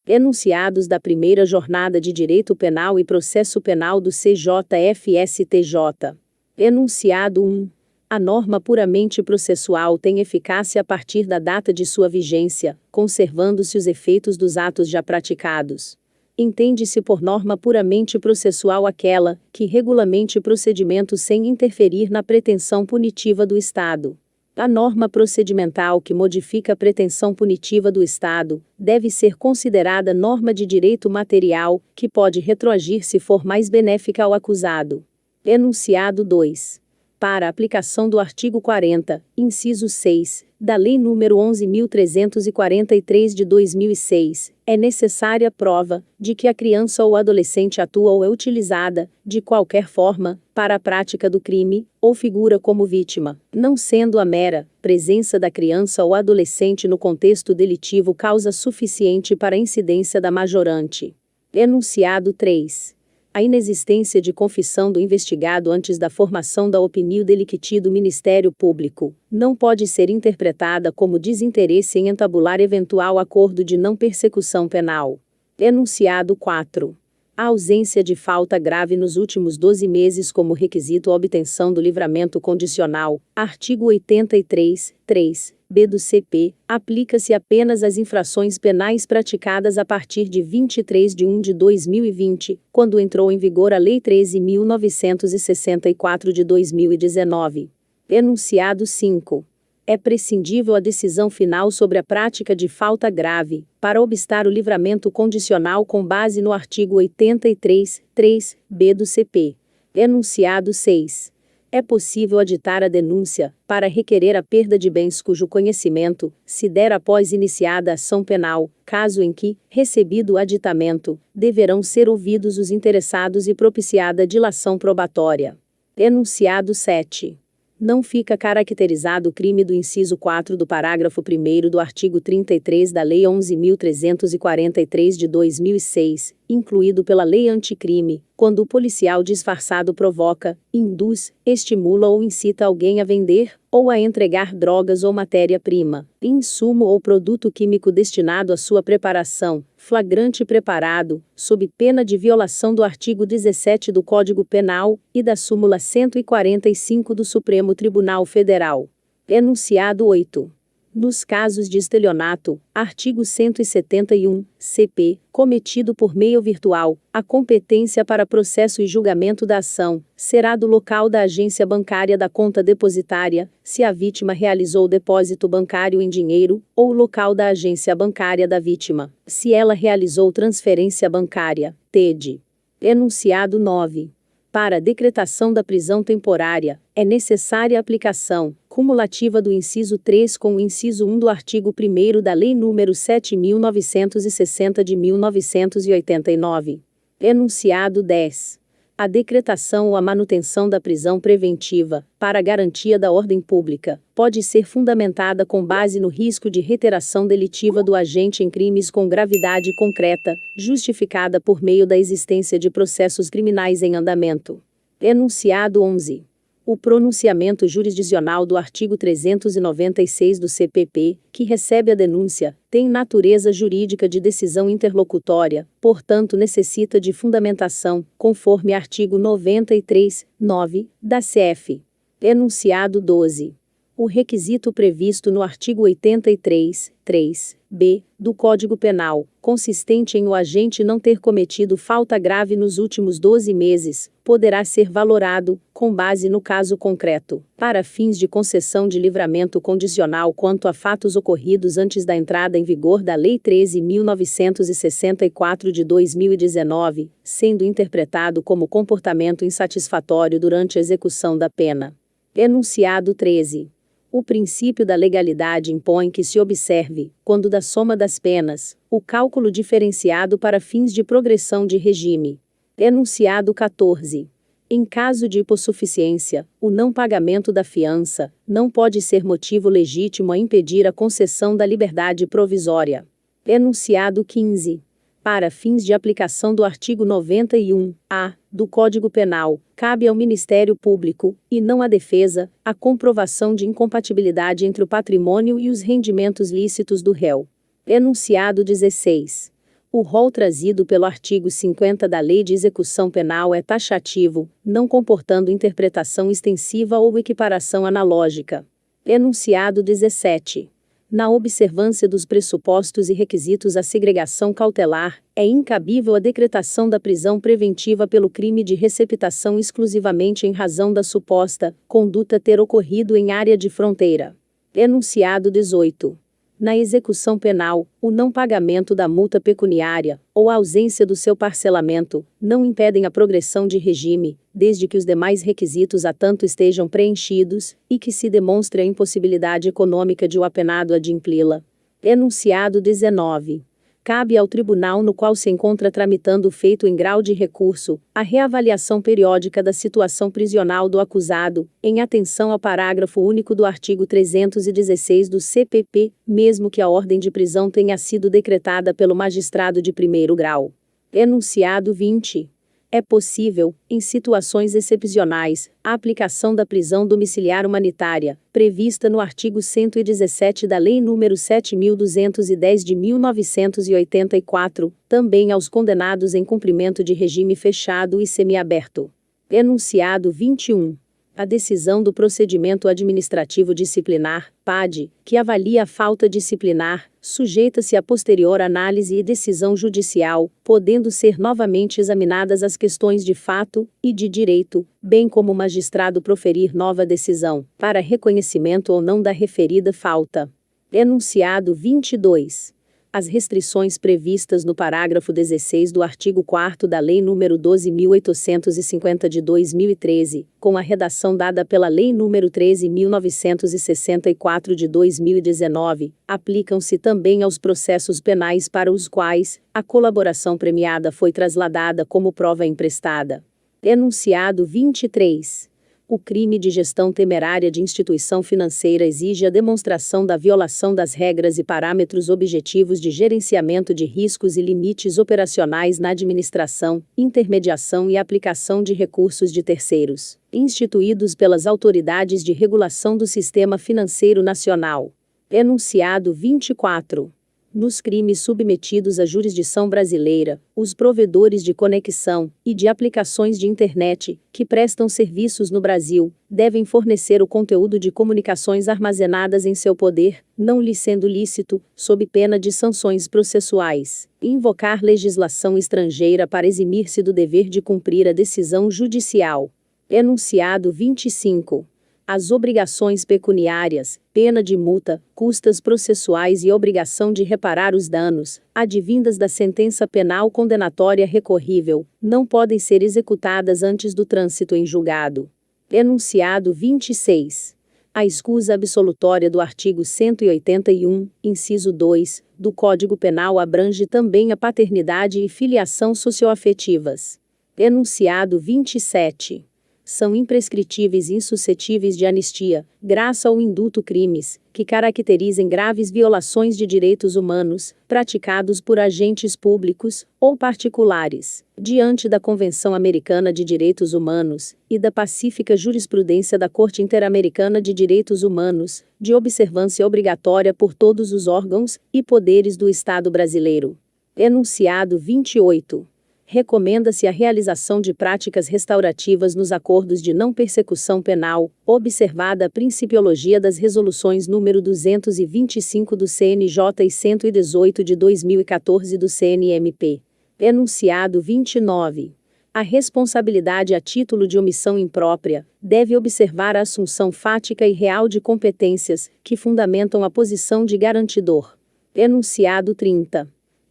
Enunciados da primeira jornada de Direito Penal e Processo Penal do CJFSTJ. Enunciado 1. A norma puramente processual tem eficácia a partir da data de sua vigência, conservando-se os efeitos dos atos já praticados. Entende-se por norma puramente processual aquela que regulamente procedimentos sem interferir na pretensão punitiva do Estado. A norma procedimental que modifica a pretensão punitiva do Estado deve ser considerada norma de direito material, que pode retroagir se for mais benéfica ao acusado. Enunciado 2. Para a aplicação do artigo 40, inciso 6, da Lei nº 11.343 de 2006, é necessária prova de que a criança ou adolescente atua ou é utilizada, de qualquer forma, para a prática do crime, ou figura como vítima, não sendo a mera presença da criança ou adolescente no contexto delitivo causa suficiente para a incidência da majorante. Enunciado 3. A inexistência de confissão do investigado antes da formação da opinião delicti do Ministério Público não pode ser interpretada como desinteresse em entabular eventual acordo de não persecução penal. Enunciado 4. A ausência de falta grave nos últimos 12 meses como requisito à obtenção do livramento condicional, artigo 83, 3, b do CP, aplica-se apenas às infrações penais praticadas a partir de 23 de 1 de 2020, quando entrou em vigor a Lei 13.964 de 2019. Enunciado 5. É prescindível a decisão final sobre a prática de falta grave, para obstar o livramento condicional com base no artigo 83, 3, b do CP. Enunciado 6. É possível aditar a denúncia, para requerer a perda de bens cujo conhecimento se der após iniciada a ação penal, caso em que, recebido o aditamento, deverão ser ouvidos os interessados e propiciada a dilação probatória. Enunciado 7. Não fica caracterizado o crime do inciso 4 do parágrafo 1º do artigo 33 da Lei 11.343 de 2006, incluído pela Lei Anticrime, quando o policial disfarçado provoca, induz, estimula ou incita alguém a vender, ou a entregar drogas ou matéria-prima, insumo ou produto químico destinado à sua preparação, flagrante preparado, sob pena de violação do artigo 17 do Código Penal, e da súmula 145 do Supremo Tribunal Federal. Enunciado 8. Nos casos de estelionato, artigo 171, CP, cometido por meio virtual, a competência para processo e julgamento da ação será do local da agência bancária da conta depositária, se a vítima realizou depósito bancário em dinheiro, ou local da agência bancária da vítima, se ela realizou transferência bancária, TED. Enunciado 9. Para a decretação da prisão temporária, é necessária a aplicação cumulativa do inciso 3 com o inciso 1 do artigo 1º da Lei nº 7.960 de 1989. Enunciado 10. A decretação ou a manutenção da prisão preventiva, para a garantia da ordem pública, pode ser fundamentada com base no risco de reiteração delitiva do agente em crimes com gravidade concreta, justificada por meio da existência de processos criminais em andamento. Enunciado 11. O pronunciamento jurisdicional do artigo 396 do CPP, que recebe a denúncia, tem natureza jurídica de decisão interlocutória, portanto necessita de fundamentação, conforme artigo 93, 9, da CF. Enunciado 12. O requisito previsto no artigo 83, 3, b, do Código Penal, consistente em o agente não ter cometido falta grave nos últimos 12 meses, poderá ser valorado, com base no caso concreto, para fins de concessão de livramento condicional quanto a fatos ocorridos antes da entrada em vigor da Lei 13.964 de 2019, sendo interpretado como comportamento insatisfatório durante a execução da pena. Enunciado 13. O princípio da legalidade impõe que se observe, quando da soma das penas, o cálculo diferenciado para fins de progressão de regime. Enunciado 14. Em caso de hipossuficiência, o não pagamento da fiança não pode ser motivo legítimo a impedir a concessão da liberdade provisória. Enunciado 15. Para fins de aplicação do artigo 91-A do Código Penal, cabe ao Ministério Público, e não à defesa, a comprovação de incompatibilidade entre o patrimônio e os rendimentos lícitos do réu. Enunciado 16. O rol trazido pelo artigo 50 da Lei de Execução Penal é taxativo, não comportando interpretação extensiva ou equiparação analógica. Enunciado 17. Na observância dos pressupostos e requisitos à segregação cautelar, é incabível a decretação da prisão preventiva pelo crime de receptação exclusivamente em razão da suposta conduta ter ocorrido em área de fronteira. Enunciado 18. Na execução penal, o não pagamento da multa pecuniária, ou a ausência do seu parcelamento, não impedem a progressão de regime, desde que os demais requisitos a tanto estejam preenchidos, e que se demonstre a impossibilidade econômica de o apenado adimpli-la. Enunciado 19. Cabe ao tribunal no qual se encontra tramitando o feito em grau de recurso, a reavaliação periódica da situação prisional do acusado, em atenção ao parágrafo único do artigo 316 do CPP, mesmo que a ordem de prisão tenha sido decretada pelo magistrado de primeiro grau. Enunciado 20. É possível, em situações excepcionais, a aplicação da prisão domiciliar humanitária, prevista no artigo 117 da Lei nº 7.210 de 1984, também aos condenados em cumprimento de regime fechado e semiaberto. Enunciado 21. A decisão do procedimento administrativo disciplinar, PAD, que avalia a falta disciplinar, sujeita-se à posterior análise e decisão judicial, podendo ser novamente examinadas as questões de fato e de direito, bem como o magistrado proferir nova decisão, para reconhecimento ou não da referida falta. Enunciado 22. As restrições previstas no parágrafo 16 do artigo 4º da Lei nº 12.850 de 2013, com a redação dada pela Lei nº 13.964 de 2019, aplicam-se também aos processos penais para os quais a colaboração premiada foi trasladada como prova emprestada. Enunciado 23. O crime de gestão temerária de instituição financeira exige a demonstração da violação das regras e parâmetros objetivos de gerenciamento de riscos e limites operacionais na administração, intermediação e aplicação de recursos de terceiros, instituídos pelas autoridades de regulação do Sistema Financeiro Nacional. Enunciado 24. Nos crimes submetidos à jurisdição brasileira, os provedores de conexão e de aplicações de internet, que prestam serviços no Brasil, devem fornecer o conteúdo de comunicações armazenadas em seu poder, não lhe sendo lícito, sob pena de sanções processuais, invocar legislação estrangeira para eximir-se do dever de cumprir a decisão judicial. Enunciado 25. As obrigações pecuniárias, pena de multa, custas processuais e obrigação de reparar os danos, advindas da sentença penal condenatória recorrível, não podem ser executadas antes do trânsito em julgado. Enunciado 26. A escusa absolutória do artigo 181, inciso 2, do Código Penal abrange também a paternidade e filiação socioafetivas. Enunciado 27. São imprescritíveis e insuscetíveis de anistia, graça ou indulto crimes, que caracterizem graves violações de direitos humanos, praticados por agentes públicos ou particulares, diante da Convenção Americana de Direitos Humanos, e da pacífica jurisprudência da Corte Interamericana de Direitos Humanos, de observância obrigatória por todos os órgãos e poderes do Estado brasileiro. Enunciado 28. Recomenda-se a realização de práticas restaurativas nos acordos de não persecução penal, observada a principiologia das resoluções nº 225 do CNJ e 118 de 2014 do CNMP. Enunciado 29. A responsabilidade a título de omissão imprópria deve observar a assunção fática e real de competências que fundamentam a posição de garantidor. Enunciado 30.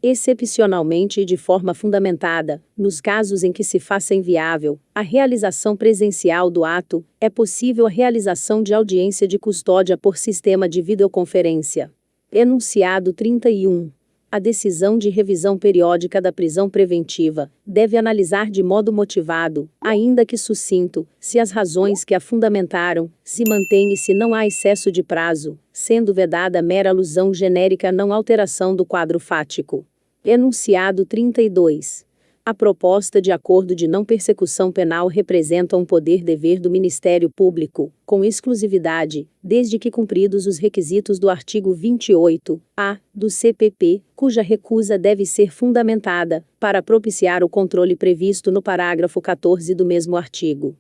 Excepcionalmente e de forma fundamentada, nos casos em que se faça inviável a realização presencial do ato, é possível a realização de audiência de custódia por sistema de videoconferência. Enunciado 31. A decisão de revisão periódica da prisão preventiva deve analisar de modo motivado, ainda que sucinto, se as razões que a fundamentaram se mantêm e se não há excesso de prazo, sendo vedada mera alusão genérica à não alteração do quadro fático. Enunciado 32. A proposta de acordo de não persecução penal representa um poder-dever do Ministério Público, com exclusividade, desde que cumpridos os requisitos do artigo 28-A do CPP, cuja recusa deve ser fundamentada, para propiciar o controle previsto no parágrafo 14 do mesmo artigo.